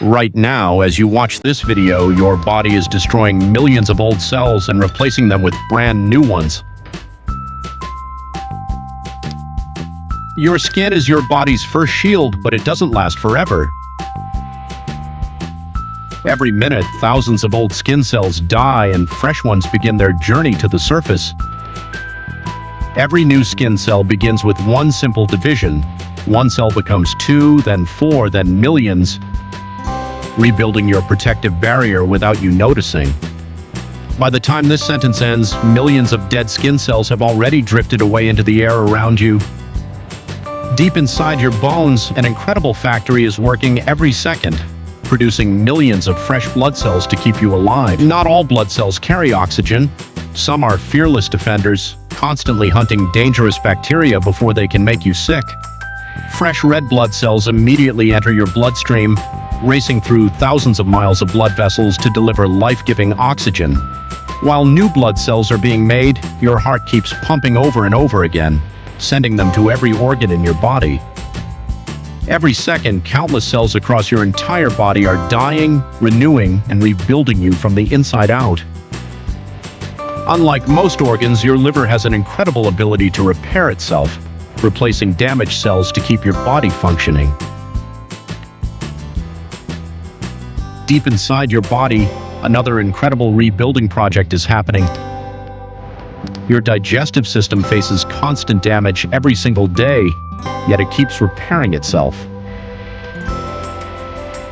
Right now, as you watch this video, your body is destroying millions of old cells and replacing them with brand new ones. Your skin is your body's first shield, but it doesn't last forever. Every minute, thousands of old skin cells die and fresh ones begin their journey to the surface. Every new skin cell begins with one simple division. One cell becomes two, then four, then millions, rebuilding your protective barrier without you noticing. By the time this sentence ends, millions of dead skin cells have already drifted away into the air around you. Deep inside your bones, an incredible factory is working every second, producing millions of fresh blood cells to keep you alive. Not all blood cells carry oxygen. Some are fearless defenders, constantly hunting dangerous bacteria before they can make you sick. Fresh red blood cells immediately enter your bloodstream, racing through thousands of miles of blood vessels to deliver life-giving oxygen. While new blood cells are being made, your heart keeps pumping over and over again, sending them to every organ in your body. Every second, countless cells across your entire body are dying, renewing, and rebuilding you from the inside out. Unlike most organs, your liver has an incredible ability to repair itself, replacing damaged cells to keep your body functioning. Deep inside your body, another incredible rebuilding project is happening. Your digestive system faces constant damage every single day, yet it keeps repairing itself.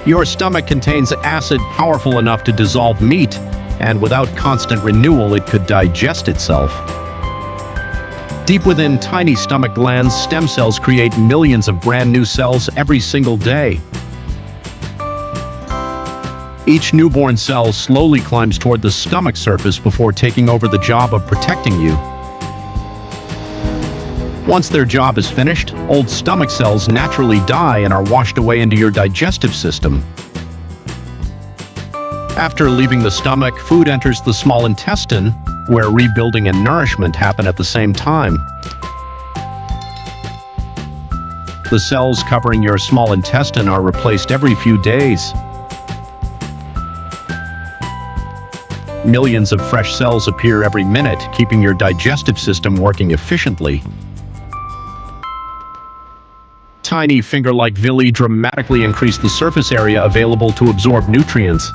Your stomach contains acid powerful enough to dissolve meat, and without constant renewal, it could digest itself. Deep within tiny stomach glands, stem cells create millions of brand new cells every single day. Each newborn cell slowly climbs toward the stomach surface before taking over the job of protecting you. Once their job is finished, old stomach cells naturally die and are washed away into your digestive system. After leaving the stomach, food enters the small intestine, where rebuilding and nourishment happen at the same time. The cells covering your small intestine are replaced every few days. Millions of fresh cells appear every minute, keeping your digestive system working efficiently. Tiny finger-like villi dramatically increase the surface area available to absorb nutrients.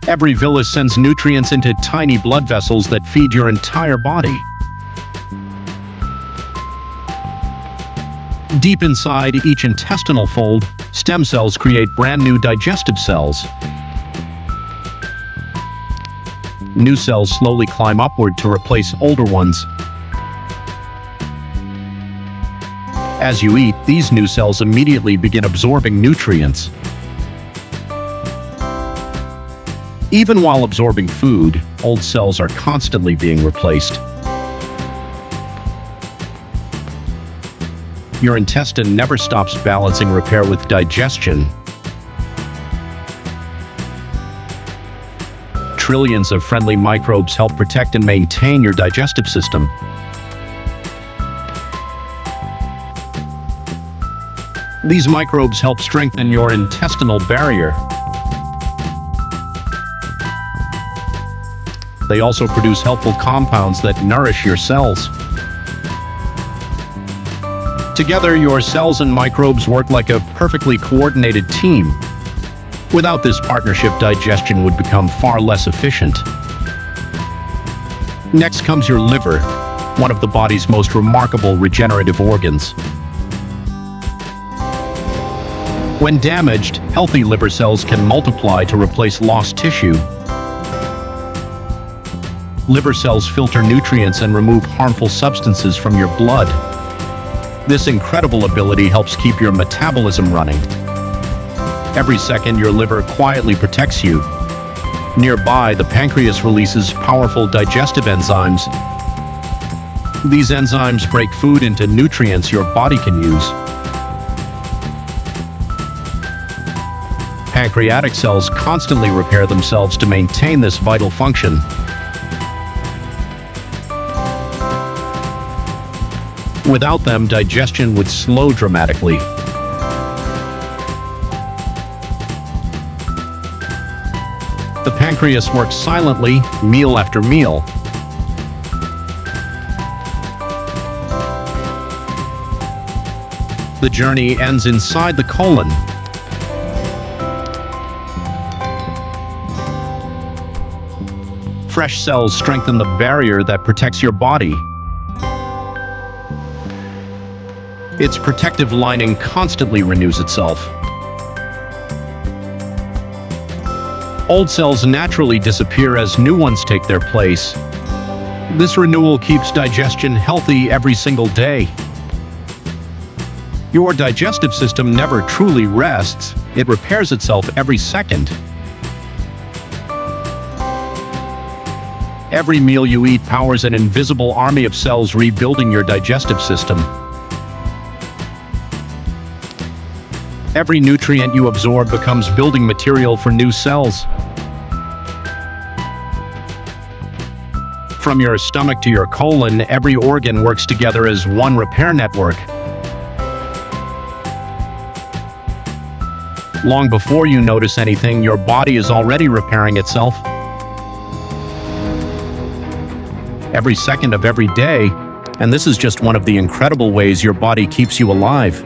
Every villi sends nutrients into tiny blood vessels that feed your entire body. Deep inside each intestinal fold, stem cells create brand new digestive cells. New cells slowly climb upward to replace older ones. As you eat, these new cells immediately begin absorbing nutrients. Even while absorbing food, old cells are constantly being replaced. Your intestine never stops balancing repair with digestion. Trillions of friendly microbes help protect and maintain your digestive system. These microbes help strengthen your intestinal barrier. They also produce helpful compounds that nourish your cells. Together, your cells and microbes work like a perfectly coordinated team. Without this partnership, digestion would become far less efficient. Next comes your liver, one of the body's most remarkable regenerative organs. When damaged, healthy liver cells can multiply to replace lost tissue. Liver cells filter nutrients and remove harmful substances from your blood. This incredible ability helps keep your metabolism running. Every second, your liver quietly protects you. Nearby, the pancreas releases powerful digestive enzymes. These enzymes break food into nutrients your body can use. Pancreatic cells constantly repair themselves to maintain this vital function. Without them, digestion would slow dramatically. The pancreas works silently, meal after meal. The journey ends inside the colon. Fresh cells strengthen the barrier that protects your body. Its protective lining constantly renews itself. Old cells naturally disappear as new ones take their place. This renewal keeps digestion healthy every single day. Your digestive system never truly rests. It repairs itself every second. Every meal you eat powers an invisible army of cells rebuilding your digestive system. Every nutrient you absorb becomes building material for new cells. From your stomach to your colon, every organ works together as one repair network. Long before you notice anything, your body is already repairing itself. Every second of every day, and this is just one of the incredible ways your body keeps you alive.